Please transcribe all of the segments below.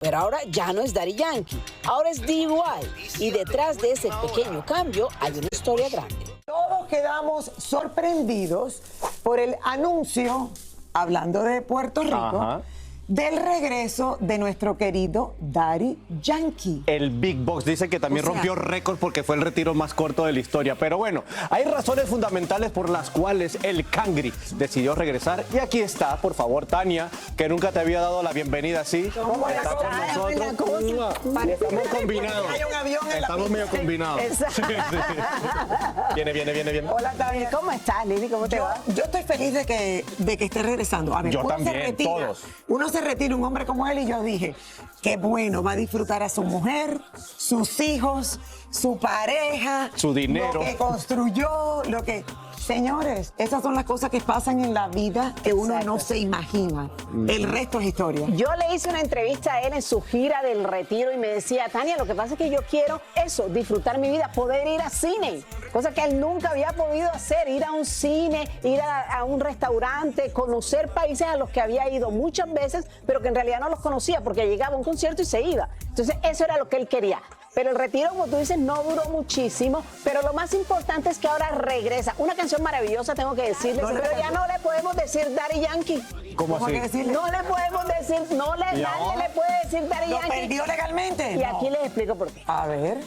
Pero ahora ya no es Daddy Yankee, ahora es DY. Y detrás de ese pequeño cambio hay una historia grande. Todos quedamos sorprendidos por el anuncio, hablando de Puerto Rico, del regreso de nuestro querido Daddy Yankee. El Big Box dice que también rompió récord porque fue el retiro más corto de la historia. Pero bueno, hay razones fundamentales por las cuales el Cangri decidió regresar. Y aquí está, por favor, Tania, que nunca te había dado la bienvenida así. ¿Cómo está con nosotros. Estamos combinados. Estamos medio combinados. Sí. Viene. Hola, Tania. ¿Cómo estás, Lili? ¿Cómo te va? Yo estoy feliz de que esté regresando. A ver, Yo uno también, se retira, todos. Uno se retira, un hombre como él, y yo dije, qué bueno, va a disfrutar a su mujer, sus hijos, su pareja, su dinero, lo que construyó, lo que... Señores, esas son las cosas que pasan en la vida que uno no se imagina. El resto es historia. Yo le hice una entrevista a él en su gira del retiro y me decía, Tania, lo que pasa es que yo quiero eso, disfrutar mi vida, poder ir a cine, cosa que él nunca había podido hacer, ir a un cine, ir a un restaurante, conocer países a los que había ido muchas veces, pero que en realidad no los conocía porque llegaba a un concierto y se iba. Entonces eso era lo que él quería. Pero el retiro, como tú dices, no duró muchísimo, pero lo más importante es que ahora regresa. Una canción maravillosa, tengo que decirles, pero ya no le podemos decir Daddy Yankee. ¿Cómo así? No le podemos decir, nadie le puede decir Daddy Yankee. ¿Lo perdió legalmente? Y aquí les explico por qué. A ver.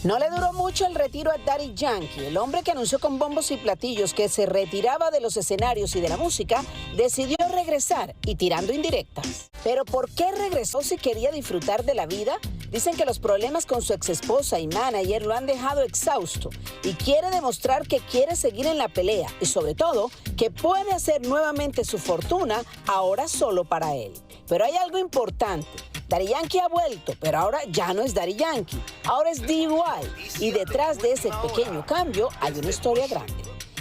No le duró mucho el retiro a Daddy Yankee. El hombre que anunció con bombos y platillos que se retiraba de los escenarios y de la música, decidió regresar y tirando indirectas. Pero ¿por qué regresó si quería disfrutar de la vida? Dicen que los problemas con su exesposa y manager lo han dejado exhausto y quiere demostrar que quiere seguir en la pelea y sobre todo que puede hacer nuevamente su fortuna ahora solo para él. Pero hay algo importante. Daddy Yankee ha vuelto, pero ahora ya no es Daddy Yankee, ahora es DY. Y detrás de ese pequeño cambio hay una historia grande.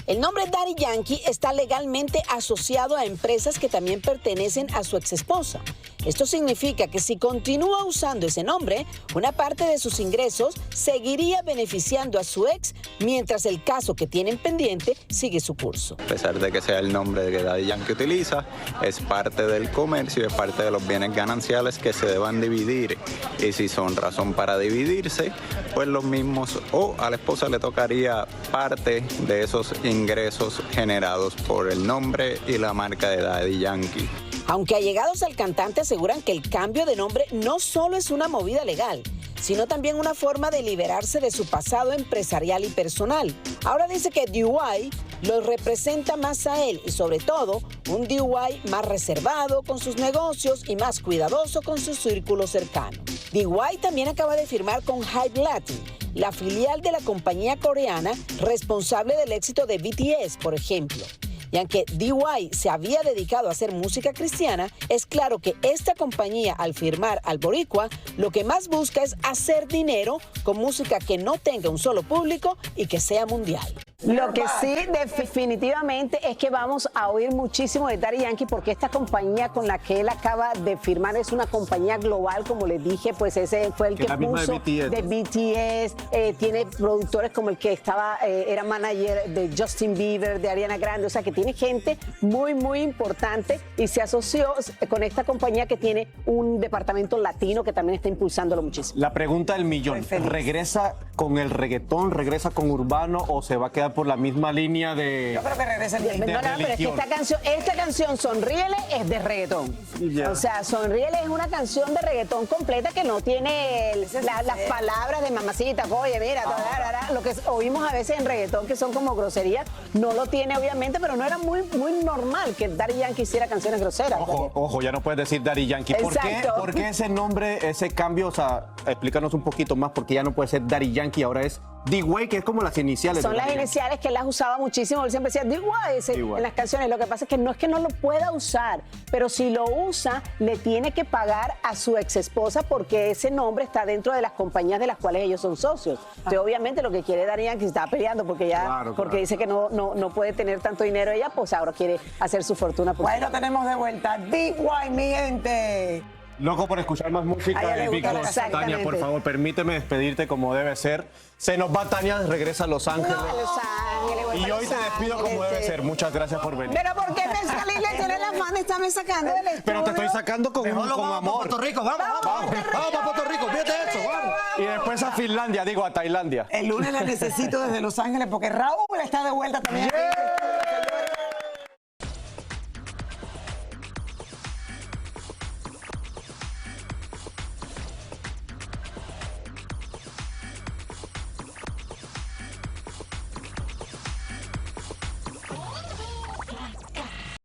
El nombre Daddy Yankee está legalmente asociado a empresas que también pertenecen a su exesposa. Esto significa que si continúa usando ese nombre, una parte de sus ingresos seguiría beneficiando a su ex, mientras el caso que tienen pendiente sigue su curso. A pesar de que sea el nombre que Daddy Yankee utiliza, es parte del comercio y es parte de los bienes gananciales que se deban dividir. Y si son razón para dividirse, pues los mismos o a la esposa le tocaría parte de esos ingresos generados por el nombre y la marca de Daddy Yankee. Aunque allegados al cantante aseguran que el cambio de nombre no solo es una movida legal, sino también una forma de liberarse de su pasado empresarial y personal. Ahora dice que DY lo representa más a él y sobre todo un DY más reservado con sus negocios y más cuidadoso con su círculo cercano. DY también acaba de firmar con Hype Latin, la filial de la compañía coreana responsable del éxito de BTS, por ejemplo. Y aunque DY se había dedicado a hacer música cristiana, es claro que esta compañía, al firmar al boricua, lo que más busca es hacer dinero con música que no tenga un solo público y que sea mundial. Lo que sí definitivamente es que vamos a oír muchísimo de Daddy Yankee porque esta compañía con la que él acaba de firmar es una compañía global, como les dije, pues ese fue el que puso de BTS, tiene productores como el que era manager de Justin Bieber, de Ariana Grande, o sea que tiene gente muy importante y se asoció con esta compañía que tiene un departamento latino que también está impulsándolo muchísimo. La pregunta del millón, ¿regresa con el reggaetón, regresa con urbano o se va a quedar por la misma línea de... Yo creo que regresa el No, pero es que esta canción Sonríele es de reggaetón. Yeah. O sea, Sonríele es una canción de reggaetón completa que no tiene las palabras de mamacita, oye, mira, lo que oímos a veces en reggaetón que son como groserías, no lo tiene obviamente, pero no era muy normal que Daddy Yankee hiciera canciones groseras. Ojo, ya no puedes decir Daddy Yankee. ¿Por qué ese nombre, ese cambio? O sea, explícanos un poquito más, porque ya no puede ser Daddy Yankee, ahora es DY, que es como las iniciales. Son las iniciales que él las usaba muchísimo. Él siempre decía DY en las canciones. Lo que pasa es que no lo pueda usar, pero si lo usa, le tiene que pagar a su ex esposa porque ese nombre está dentro de las compañías de las cuales ellos son socios. Entonces, obviamente, lo que quiere Daddy Yankee está peleando porque porque dice que no puede tener tanto dinero ella, pues ahora quiere hacer su fortuna. Bueno, tenemos de vuelta DY, mi gente. Loco por escuchar más música A ella de le Big gusta Boss. exactamente. Tania, por favor, permíteme despedirte como debe ser. Se nos va Tania, regresa a Los Ángeles. A Los Ángeles, voy Y para hoy Los te despido como Ángeles, debe sí. ser. Muchas gracias por venir. Pero ¿por qué Mezcalí le tiene la mano? Está sacando del estudio. Pero te estoy sacando con Mejor lo vamos amor. para Puerto Rico, vamos para Puerto Rico, fíjate eso, vamos. Y después a Finlandia, digo a Tailandia. El lunes la necesito desde Los Ángeles porque Raúl está de vuelta también.